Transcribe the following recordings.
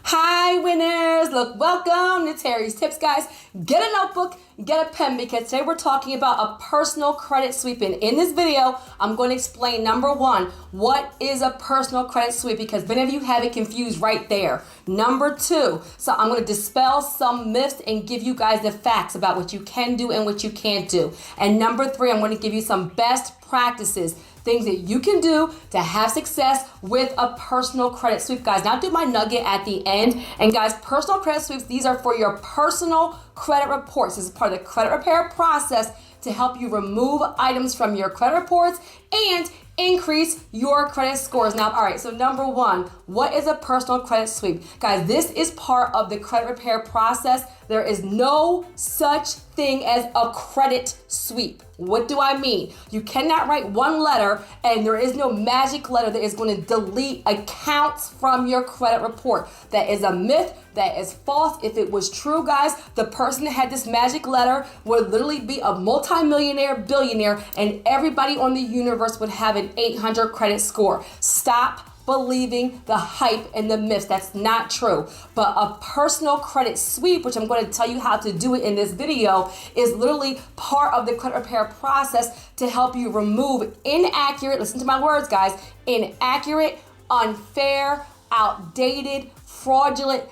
Hi winners! Look, welcome to Terry's Tips, guys. Get a notebook, get a pen, because today we're talking about a personal credit sweep. And in this video, I'm going to explain, number one, what is a personal credit sweep, because many of you have it confused right there. Number two, so I'm going to dispel some myths and give you guys the facts about what you can do and what you can't do. And number three, I'm going to give you some best practices, things that you can do to have success with a personal credit sweep, guys. Now, I'll do my nugget at the end. And guys, personal credit sweeps, these are for your personal credit reports. This is part of the credit repair process to help you remove items from your credit reports and increase your credit scores. Now, all right, so number one, what is a personal credit sweep? Guys, this is part of the credit repair process. There is no such thing as a credit sweep. What do I mean? You cannot write one letter and there is no magic letter that is going to delete accounts from your credit report. That is a myth. That is false. If it was true, guys, the person that had this magic letter would literally be a multimillionaire, billionaire, and everybody on the universe would have an 800 credit score. Stop believing the hype and the myths. That's not true. But a personal credit sweep, which I'm going to tell you how to do it in this video, is literally part of the credit repair process to help you remove inaccurate, listen to my words, guys, inaccurate, unfair, outdated, fraudulent,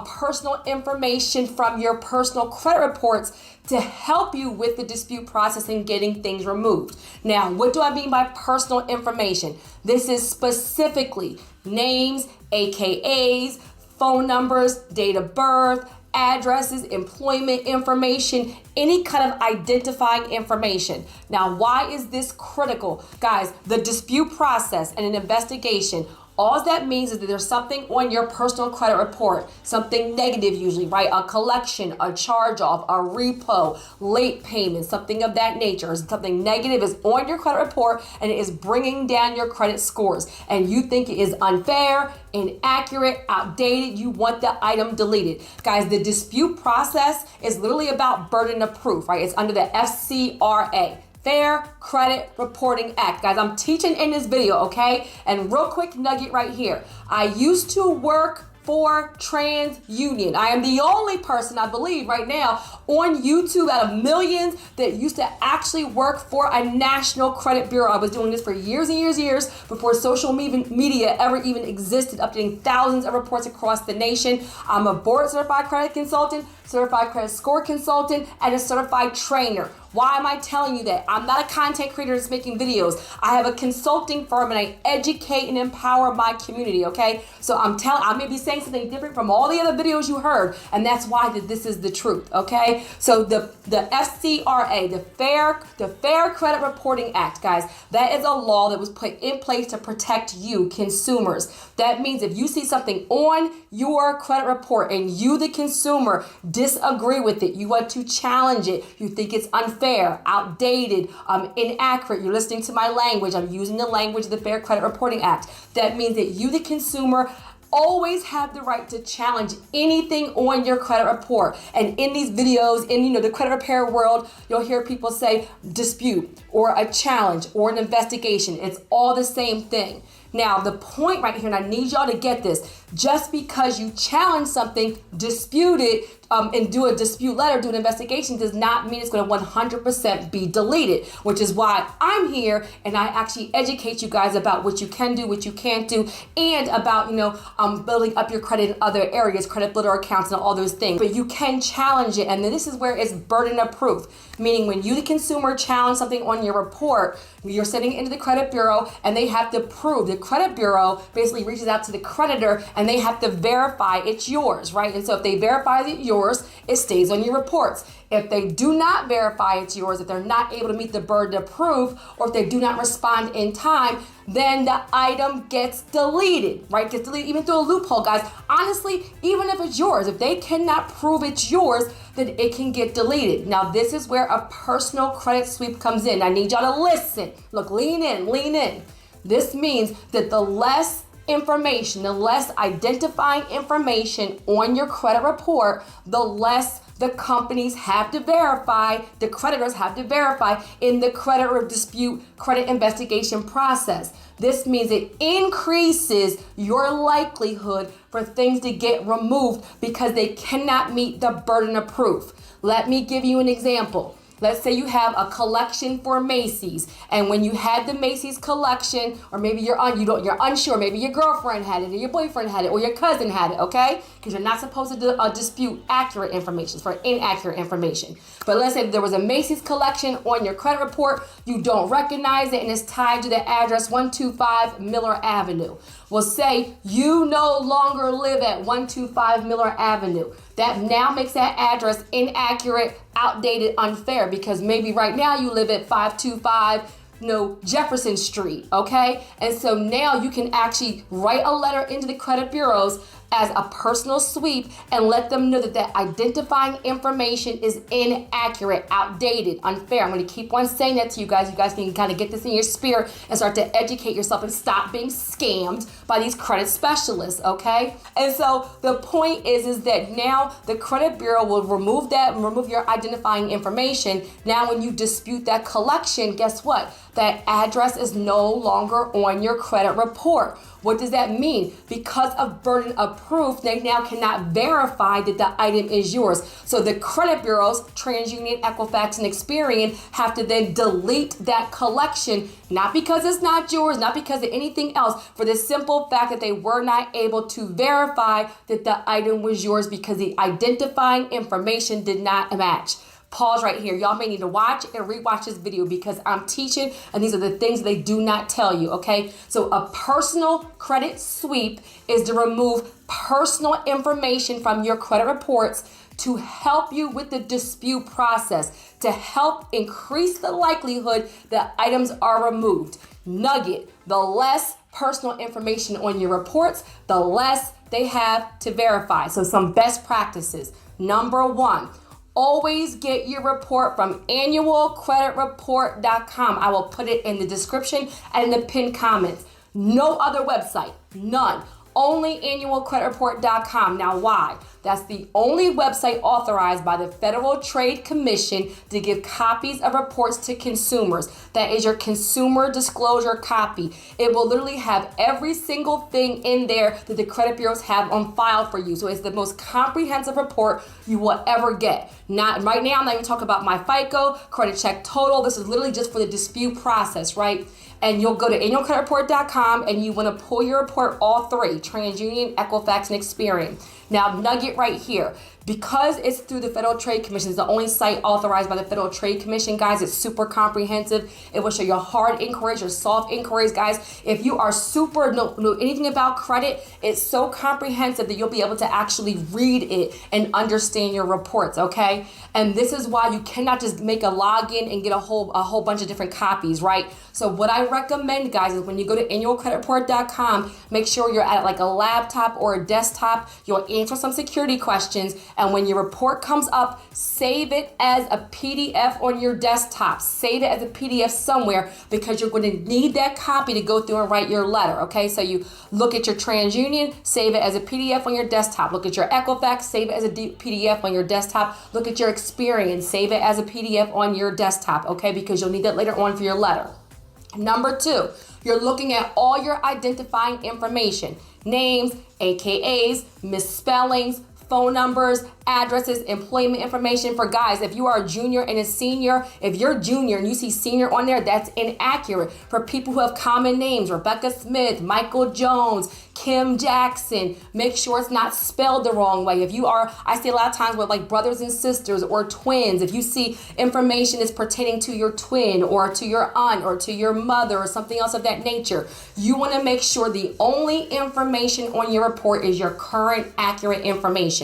personal information from your personal credit reports to help you with the dispute process and getting things removed. Now, what do I mean by personal information? This is specifically names, AKAs, phone numbers, date of birth, addresses, employment information, any kind of identifying information. Now, why is this critical? Guys, the dispute process and an investigation, all that means is that there's something on your personal credit report, something negative usually, right? A collection, a charge-off, a repo, late payment, something of that nature. Something negative is on your credit report and it is bringing down your credit scores. And you think it is unfair, inaccurate, outdated. You want the item deleted. Guys, the dispute process is literally about burden of proof, right? It's under the FCRA. Fair Credit Reporting Act. Guys, I'm teaching in this video, okay? And real quick nugget right here. I used to work for TransUnion. I am the only person, I believe, right now on YouTube out of millions that used to actually work for a national credit bureau. I was doing this for years and years and years before social media ever even existed, updating thousands of reports across the nation. I'm a board certified credit consultant, certified credit score consultant, and a certified trainer. Why am I telling you that? I'm not a content creator that's making videos. I have a consulting firm and I educate and empower my community, okay? So I may be saying something different from all the other videos you heard, and that's why this is the truth, okay? So the FCRA, the Fair Credit Reporting Act, guys, that is a law that was put in place to protect you, consumers. That means if you see something on your credit report and you, the consumer, disagree with it, you want to challenge it, you think it's unfair, outdated, inaccurate, you're listening to my language, I'm using the language of the Fair Credit Reporting Act. That means that you, the consumer, always have the right to challenge anything on your credit report. And in these videos, in the credit repair world, you'll hear people say dispute or a challenge or an investigation. It's all the same thing. Now, the point right here, and I need y'all to get this, just because you challenge something, dispute it, and do a dispute letter, do an investigation, does not mean it's going to 100% be deleted, which is why I'm here and I actually educate you guys about what you can do, what you can't do, and about, building up your credit in other areas, credit builder accounts and all those things. But you can challenge it, and then this is where it's burden of proof, meaning when you, the consumer, challenge something on your report, you're sending it into the credit bureau and they have to prove, the credit bureau basically reaches out to the creditor and they have to verify it's yours, right? And so if they verify it's yours, it stays on your reports. If they do not verify it's yours, if they're not able to meet the burden of proof, or if they do not respond in time, then the item gets deleted, right? Gets deleted even through a loophole, guys. Honestly, even if it's yours, if they cannot prove it's yours, then it can get deleted. Now, this is where a personal credit sweep comes in. I need y'all to listen. Look, lean in, lean in. This means that the less information, the less identifying information on your credit report, the less the companies have to verify, the creditors have to verify in the creditor dispute credit investigation process. This means it increases your likelihood for things to get removed because they cannot meet the burden of proof. Let me give you an example. Let's say you have a collection for Macy's, and when you had the Macy's collection, or maybe you're unsure, maybe your girlfriend had it, or your boyfriend had it, or your cousin had it, okay? Because you're not supposed to dispute accurate information for inaccurate information. But let's say there was a Macy's collection on your credit report, you don't recognize it, and it's tied to the address 125 Miller Avenue. Well, say you no longer live at 125 Miller Avenue. That now makes that address inaccurate, outdated, unfair, because maybe right now you live at 525 Jefferson Street, okay? And so now you can actually write a letter into the credit bureaus as a personal sweep and let them know that that identifying information is inaccurate, outdated, unfair. I'm going to keep on saying that to you guys. You guys can kind of get this in your spirit and start to educate yourself and stop being scammed by these credit specialists, okay? And so the point is that now the credit bureau will remove your identifying information. Now when you dispute that collection, guess what? That address is no longer on your credit report. What does that mean? Because of burden of proof, they now cannot verify that the item is yours. So the credit bureaus, TransUnion, Equifax, and Experian, have to then delete that collection, not because it's not yours, not because of anything else, for the simple fact that they were not able to verify that the item was yours because the identifying information did not match. Pause right here. Y'all may need to watch and rewatch this video because I'm teaching and these are the things they do not tell you, okay? So a personal credit sweep is to remove personal information from your credit reports to help you with the dispute process, to help increase the likelihood that items are removed. Nugget, the less personal information on your reports, the less they have to verify. So some best practices. Number one, always get your report from annualcreditreport.com. I will put it in the description and in the pinned comments. No other website, none. Only annualcreditreport.com. Now why? That's the only website authorized by the Federal Trade Commission to give copies of reports to consumers. That is your consumer disclosure copy. It will literally have every single thing in there that the credit bureaus have on file for you. So it's the most comprehensive report you will ever get. Not right now, I'm not even talking about my FICO, credit check total. This is literally just for the dispute process, right? And you'll go to annualcreditreport.com and you want to pull your report, all three, TransUnion, Equifax, and Experian. Now, nugget right here. Because it's through the Federal Trade Commission, it's the only site authorized by the Federal Trade Commission, guys. It's super comprehensive. It will show your hard inquiries, your soft inquiries, guys. If you are know anything about credit, it's so comprehensive that you'll be able to actually read it and understand your reports, okay? And this is why you cannot just make a login and get a whole bunch of different copies, right? So what I recommend, guys, is when you go to annualcreditreport.com, make sure you're at like a laptop or a desktop. You'll answer some security questions. And when your report comes up, save it as a PDF on your desktop. Save it as a PDF somewhere because you're going to need that copy to go through and write your letter, okay? So you look at your TransUnion, save it as a PDF on your desktop. Look at your Equifax, save it as a PDF on your desktop. Look at your Experian, save it as a PDF on your desktop, okay? Because you'll need that later on for your letter. Number two, you're looking at all your identifying information, names, AKAs, misspellings, phone numbers, addresses, employment information. For guys, if you are a junior and a senior, if you're junior and you see senior on there, that's inaccurate. For people who have common names, Rebecca Smith, Michael Jones, Kim Jackson, make sure it's not spelled the wrong way. If you are, I see a lot of times with like brothers and sisters or twins, if you see information is pertaining to your twin or to your aunt or to your mother or something else of that nature, you want to make sure the only information on your report is your current accurate information.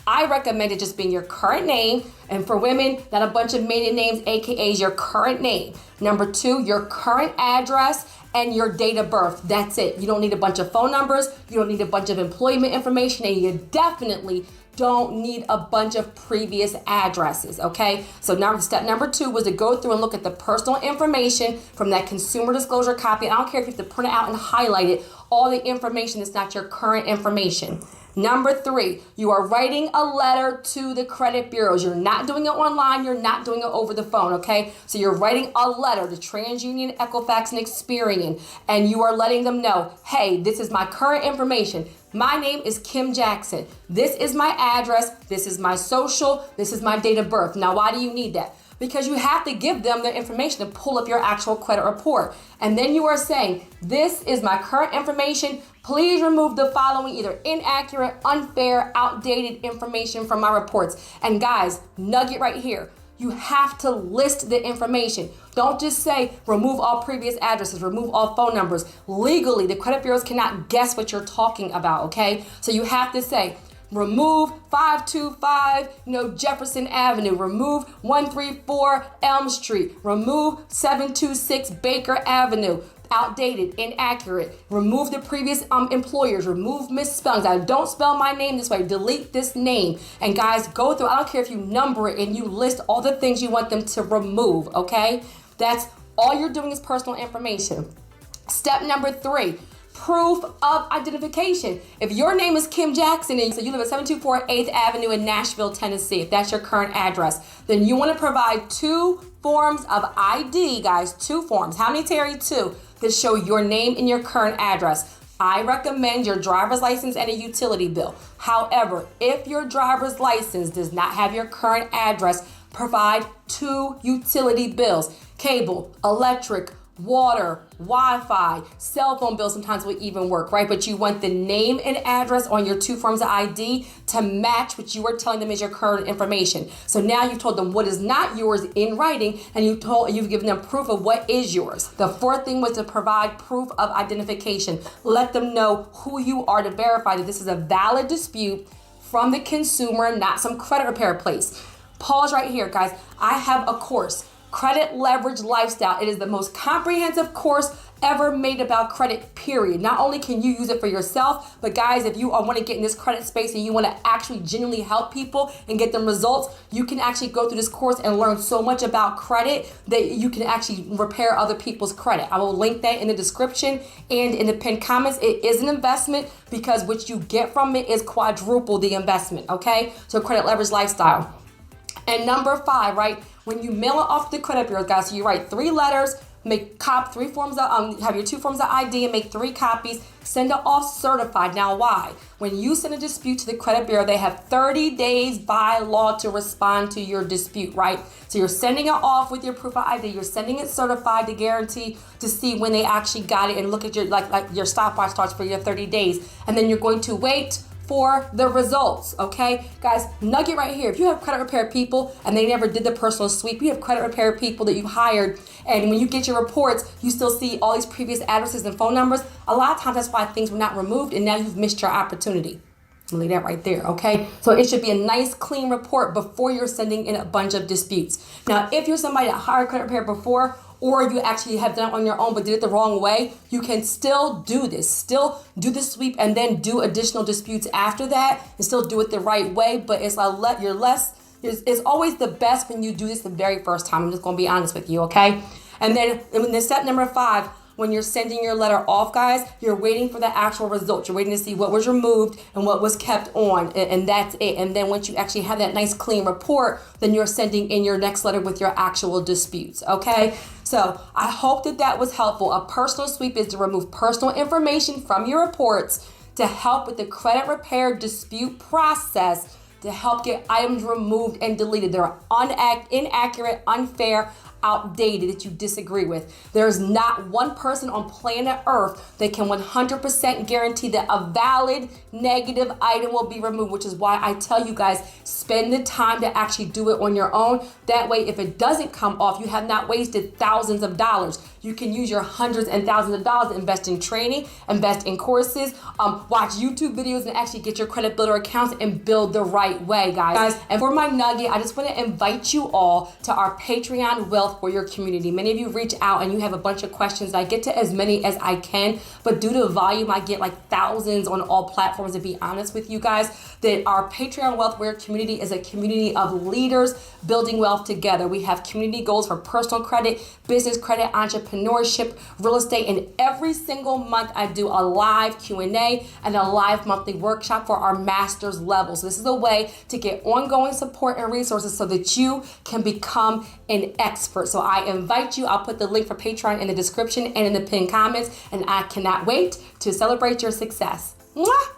I recommend it just being your current name, and for women, not a bunch of maiden names, AKAs, your current name. Number two, your current address and your date of birth. That's it. You don't need a bunch of phone numbers. You don't need a bunch of employment information, and you definitely don't need a bunch of previous addresses, okay? So now step number two was to go through and look at the personal information from that consumer disclosure copy. And I don't care if you have to print it out and highlight it, all the information that's not your current information. Number 3, you are writing a letter to the credit bureaus. You're not doing it online. You're not doing it over the phone, okay? So you're writing a letter to TransUnion, Equifax, and Experian, and you are letting them know, hey, this is my current information. My name is Kim Jackson. This is my address. This is my social. This is my date of birth. Now, why do you need that? Because you have to give them the information to pull up your actual credit report. And then you are saying, this is my current information. Please remove the following either inaccurate, unfair, outdated information from my reports. And guys, nugget right here. You have to list the information. Don't just say remove all previous addresses, remove all phone numbers. Legally, the credit bureaus cannot guess what you're talking about, okay? So you have to say remove 525, Jefferson Avenue, remove 134 Elm Street, remove 726 Baker Avenue. Outdated, inaccurate, remove the previous employers, remove misspellings. I don't spell my name this way, delete this name. And guys, go through, I don't care if you number it and you list all the things you want them to remove, okay? That's all you're doing is personal information. Step number 3, proof of identification. If your name is Kim Jackson and so you live at 724 8th Avenue in Nashville, Tennessee, if that's your current address, then you want to provide 2 forms of ID, guys, 2 forms. How many, Terry? 2. That show your name and your current address. I recommend your driver's license and a utility bill. However, if your driver's license does not have your current address, provide 2 utility bills. Cable, electric, water, Wi-Fi, cell phone bills sometimes will even work, right? But you want the name and address on your 2 forms of ID to match what you are telling them is your current information. So now you've told them what is not yours in writing, and you've given them proof of what is yours. The 4th thing was to provide proof of identification. Let them know who you are to verify that this is a valid dispute from the consumer, not some credit repair place. Pause right here, guys. I have a course, Credit Leverage Lifestyle. It is the most comprehensive course ever made about credit, period. Not only can you use it for yourself, but guys, if you want to get in this credit space and you want to actually genuinely help people and get them results, you can actually go through this course and learn so much about credit that you can actually repair other people's credit. I will link that in the description and in the pinned comments. It is an investment because what you get from it is quadruple the investment, okay? So Credit Leverage Lifestyle. And number 5, right? When you mail it off to the credit bureau, guys, so you write 3 letters, make 3 forms of, have your 2 forms of ID and make 3 copies, send it off certified. Now, why? When you send a dispute to the credit bureau, they have 30 days by law to respond to your dispute, right? So you're sending it off with your proof of ID. You're sending it certified to guarantee to see when they actually got it and look at your, like your stopwatch starts for your 30 days. And then you're going to wait for the results, okay? Guys, nugget right here. If you have credit repair people and they never did the personal sweep, you have credit repair people that you've hired, and when you get your reports, you still see all these previous addresses and phone numbers. A lot of times that's why things were not removed, and now you've missed your opportunity. I'll leave that right there, okay? So it should be a nice, clean report before you're sending in a bunch of disputes. Now, if you're somebody that hired credit repair before, or you actually have done it on your own but did it the wrong way, you can still do this. Still do the sweep and then do additional disputes after that and still do it the right way. But it's it's always the best when you do this the very first time. I'm just going to be honest with you, okay? And then step number 5, when you're sending your letter off, guys, you're waiting for the actual results. You're waiting to see what was removed and what was kept on, and that's it. And then once you actually have that nice clean report, then you're sending in your next letter with your actual disputes, okay? So I hope that was helpful. A personal sweep is to remove personal information from your reports to help with the credit repair dispute process, to help get items removed and deleted. They're inaccurate, unfair, outdated, that you disagree with. There's not one person on planet Earth that can 100% guarantee that a valid negative item will be removed, which is why I tell you guys, spend the time to actually do it on your own. That way, if it doesn't come off, you have not wasted thousands of dollars. You can use your hundreds and thousands of dollars to invest in training, invest in courses, watch YouTube videos, and actually get your credit builder accounts and build the right way, guys. And for my nugget, I just want to invite you all to our Patreon Wealth Wealth Warrior community. Many of you reach out and you have a bunch of questions. I get to as many as I can, but due to volume, I get like thousands on all platforms. To be honest with you guys, that our Patreon Wealth Warrior community is a community of leaders building wealth together. We have community goals for personal credit, business credit, entrepreneurship, real estate, and every single month I do a live Q&A and a live monthly workshop for our master's level. So this is a way to get ongoing support and resources so that you can become an expert. So I invite you. I'll put the link for Patreon in the description and in the pinned comments, and I cannot wait to celebrate your success. Mwah!